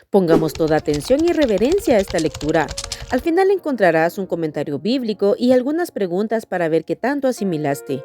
Pongamos toda atención y reverencia a esta lectura. Al final encontrarás un comentario bíblico y algunas preguntas para ver qué tanto asimilaste.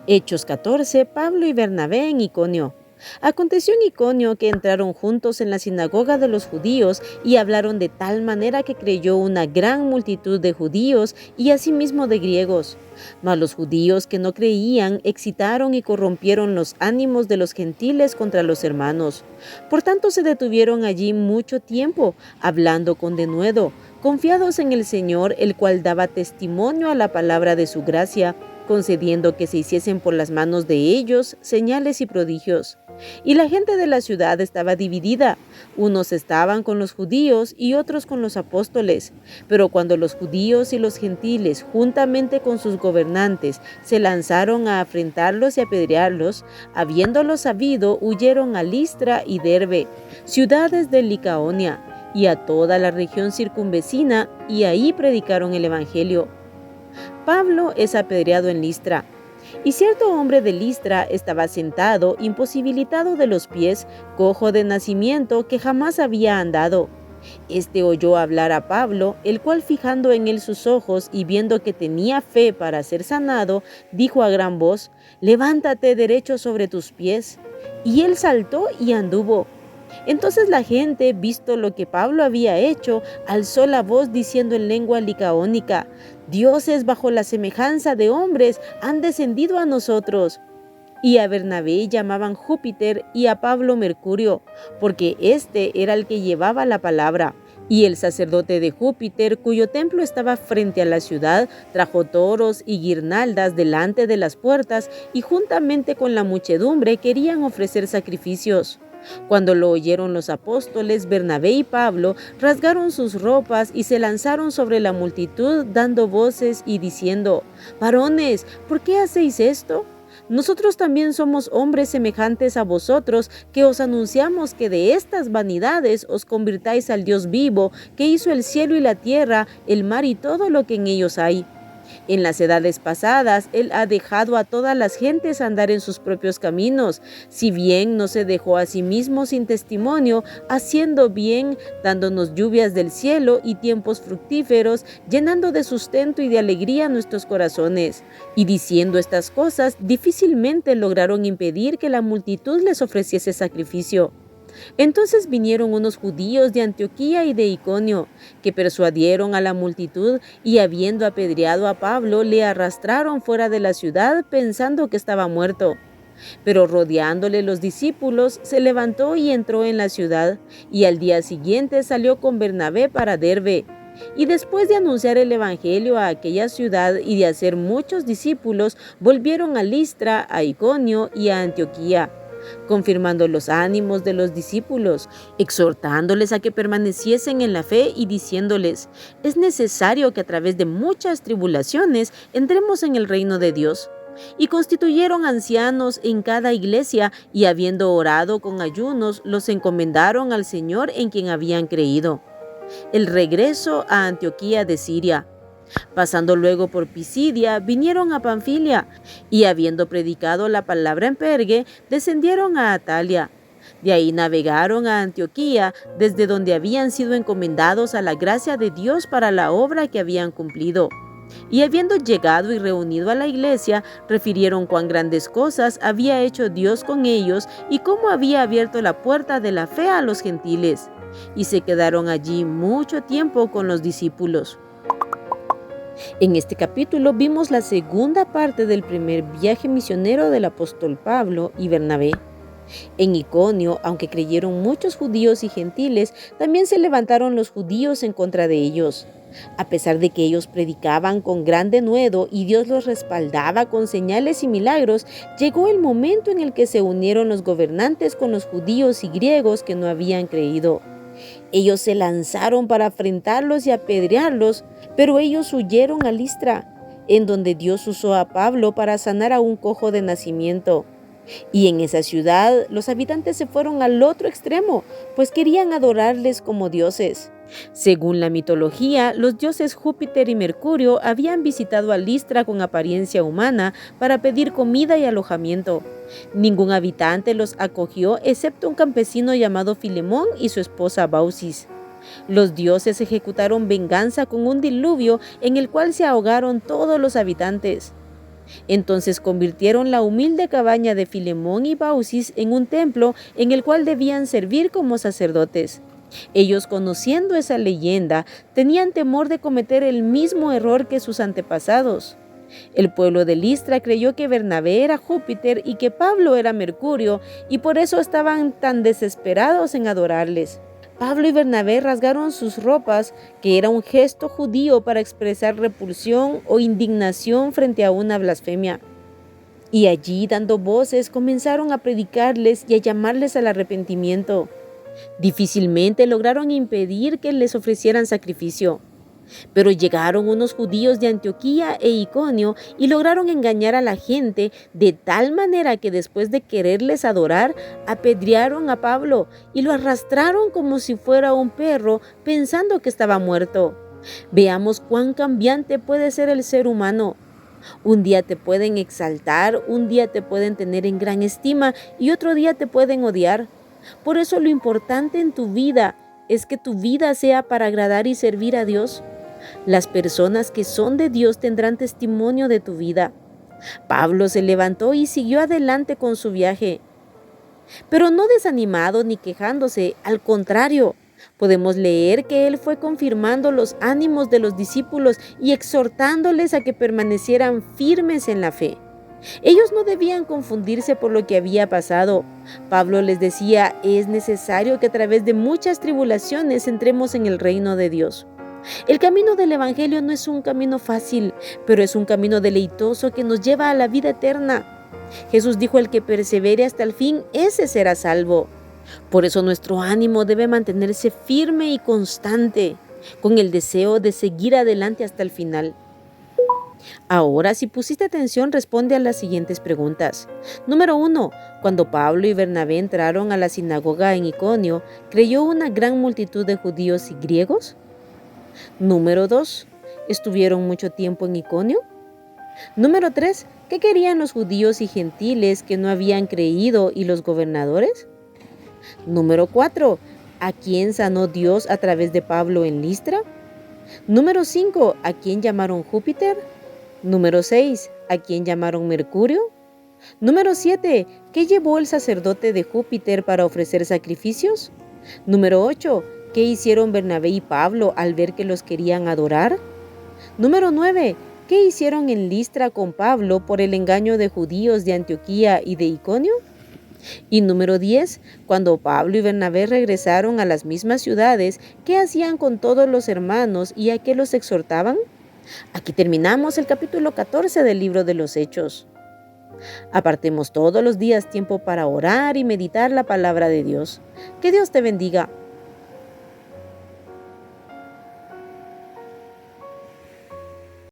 Hechos 14, Pablo y Bernabé en Iconio. Aconteció en Iconio que entraron juntos en la sinagoga de los judíos y hablaron de tal manera que creyó una gran multitud de judíos y asimismo de griegos. Mas los judíos que no creían excitaron y corrompieron los ánimos de los gentiles contra los hermanos. Por tanto se detuvieron allí mucho tiempo, hablando con denuedo, confiados en el Señor, el cual daba testimonio a la palabra de su gracia, concediendo que se hiciesen por las manos de ellos señales y prodigios. Y la gente de la ciudad estaba dividida. Unos estaban con los judíos y otros con los apóstoles. Pero cuando los judíos y los gentiles, juntamente con sus gobernantes, se lanzaron a afrentarlos y apedrearlos, habiéndolo sabido, huyeron a Listra y Derbe, ciudades de Licaonia, y a toda la región circunvecina, y ahí predicaron el evangelio. Pablo es apedreado en Listra. Y cierto hombre de Listra estaba sentado, imposibilitado de los pies, cojo de nacimiento, que jamás había andado. Este oyó hablar a Pablo, el cual fijando en él sus ojos y viendo que tenía fe para ser sanado, dijo a gran voz: «Levántate derecho sobre tus pies». Y él saltó y anduvo. Entonces la gente, visto lo que Pablo había hecho, alzó la voz diciendo en lengua licaónica: «Dioses bajo la semejanza de hombres han descendido a nosotros». Y a Bernabé llamaban Júpiter y a Pablo Mercurio, porque éste era el que llevaba la palabra. Y el sacerdote de Júpiter, cuyo templo estaba frente a la ciudad, trajo toros y guirnaldas delante de las puertas, y juntamente con la muchedumbre querían ofrecer sacrificios. Cuando lo oyeron los apóstoles, Bernabé y Pablo rasgaron sus ropas y se lanzaron sobre la multitud, dando voces y diciendo: «Varones, ¿por qué hacéis esto? Nosotros también somos hombres semejantes a vosotros, que os anunciamos que de estas vanidades os convirtáis al Dios vivo, que hizo el cielo y la tierra, el mar y todo lo que en ellos hay. En las edades pasadas, Él ha dejado a todas las gentes andar en sus propios caminos, si bien no se dejó a sí mismo sin testimonio, haciendo bien, dándonos lluvias del cielo y tiempos fructíferos, llenando de sustento y de alegría nuestros corazones». Y diciendo estas cosas, difícilmente lograron impedir que la multitud les ofreciese sacrificio. Entonces vinieron unos judíos de Antioquía y de Iconio, que persuadieron a la multitud y habiendo apedreado a Pablo, le arrastraron fuera de la ciudad pensando que estaba muerto. Pero rodeándole los discípulos, se levantó y entró en la ciudad, y al día siguiente salió con Bernabé para Derbe. Y después de anunciar el evangelio a aquella ciudad y de hacer muchos discípulos, volvieron a Listra, a Iconio y a Antioquía, confirmando los ánimos de los discípulos, exhortándoles a que permaneciesen en la fe y diciéndoles: «Es necesario que a través de muchas tribulaciones entremos en el reino de Dios». Y constituyeron ancianos en cada iglesia, y habiendo orado con ayunos, los encomendaron al Señor en quien habían creído. El regreso a Antioquía de Siria. Pasando luego por Pisidia, vinieron a Panfilia, y habiendo predicado la palabra en Pergue, descendieron a Atalia. De ahí navegaron a Antioquía, desde donde habían sido encomendados a la gracia de Dios para la obra que habían cumplido. Y habiendo llegado y reunido a la iglesia, refirieron cuán grandes cosas había hecho Dios con ellos y cómo había abierto la puerta de la fe a los gentiles. Y se quedaron allí mucho tiempo con los discípulos. En este capítulo vimos la segunda parte del primer viaje misionero del apóstol Pablo y Bernabé. En Iconio, aunque creyeron muchos judíos y gentiles, también se levantaron los judíos en contra de ellos. A pesar de que ellos predicaban con gran denuedo y Dios los respaldaba con señales y milagros, llegó el momento en el que se unieron los gobernantes con los judíos y griegos que no habían creído. Ellos se lanzaron para afrentarlos y apedrearlos, pero ellos huyeron a Listra, en donde Dios usó a Pablo para sanar a un cojo de nacimiento. Y en esa ciudad los habitantes se fueron al otro extremo, pues querían adorarles como dioses. Según la mitología, los dioses Júpiter y Mercurio habían visitado a Listra con apariencia humana para pedir comida y alojamiento. Ningún habitante los acogió excepto un campesino llamado Filemón y su esposa Baucis. Los dioses ejecutaron venganza con un diluvio en el cual se ahogaron todos los habitantes. Entonces convirtieron la humilde cabaña de Filemón y Baucis en un templo en el cual debían servir como sacerdotes. Ellos, conociendo esa leyenda, tenían temor de cometer el mismo error que sus antepasados. El pueblo de Listra creyó que Bernabé era Júpiter y que Pablo era Mercurio, y por eso estaban tan desesperados en adorarles. Pablo y Bernabé rasgaron sus ropas, que era un gesto judío para expresar repulsión o indignación frente a una blasfemia. Y allí, dando voces, comenzaron a predicarles y a llamarles al arrepentimiento. Difícilmente lograron impedir que les ofrecieran sacrificio. Pero llegaron unos judíos de Antioquía e Iconio y lograron engañar a la gente de tal manera que después de quererles adorar, apedrearon a Pablo y lo arrastraron como si fuera un perro, pensando que estaba muerto. Veamos cuán cambiante puede ser el ser humano. Un día te pueden exaltar, un día te pueden tener en gran estima y otro día te pueden odiar. Por eso lo importante en tu vida es que tu vida sea para agradar y servir a Dios. Las personas que son de Dios tendrán testimonio de tu vida. Pablo se levantó y siguió adelante con su viaje, pero no desanimado ni quejándose, al contrario. Podemos leer que él fue confirmando los ánimos de los discípulos y exhortándoles a que permanecieran firmes en la fe. Ellos no debían confundirse por lo que había pasado. Pablo les decía, es necesario que a través de muchas tribulaciones entremos en el reino de Dios. El camino del Evangelio no es un camino fácil, pero es un camino deleitoso que nos lleva a la vida eterna. Jesús dijo, el que persevere hasta el fin, ese será salvo. Por eso nuestro ánimo debe mantenerse firme y constante, con el deseo de seguir adelante hasta el final. Ahora, si pusiste atención, responde a las siguientes preguntas. Número 1. Cuando Pablo y Bernabé entraron a la sinagoga en Iconio, ¿creyó una gran multitud de judíos y griegos? Número 2. ¿Estuvieron mucho tiempo en Iconio? Número 3. ¿Qué querían los judíos y gentiles que no habían creído y los gobernadores? Número 4. ¿A quién sanó Dios a través de Pablo en Listra? Número 5. ¿A quién llamaron Júpiter? Número 6. ¿A quién llamaron Mercurio? Número 7. ¿Qué llevó el sacerdote de Júpiter para ofrecer sacrificios? Número 8. ¿Qué hicieron Bernabé y Pablo al ver que los querían adorar? Número 9. ¿Qué hicieron en Listra con Pablo por el engaño de judíos de Antioquía y de Iconio? Y número 10. Cuando Pablo y Bernabé regresaron a las mismas ciudades, ¿qué hacían con todos los hermanos y a qué los exhortaban? Aquí terminamos el capítulo 14 del libro de los Hechos. Apartemos todos los días tiempo para orar y meditar la palabra de Dios. Que Dios te bendiga.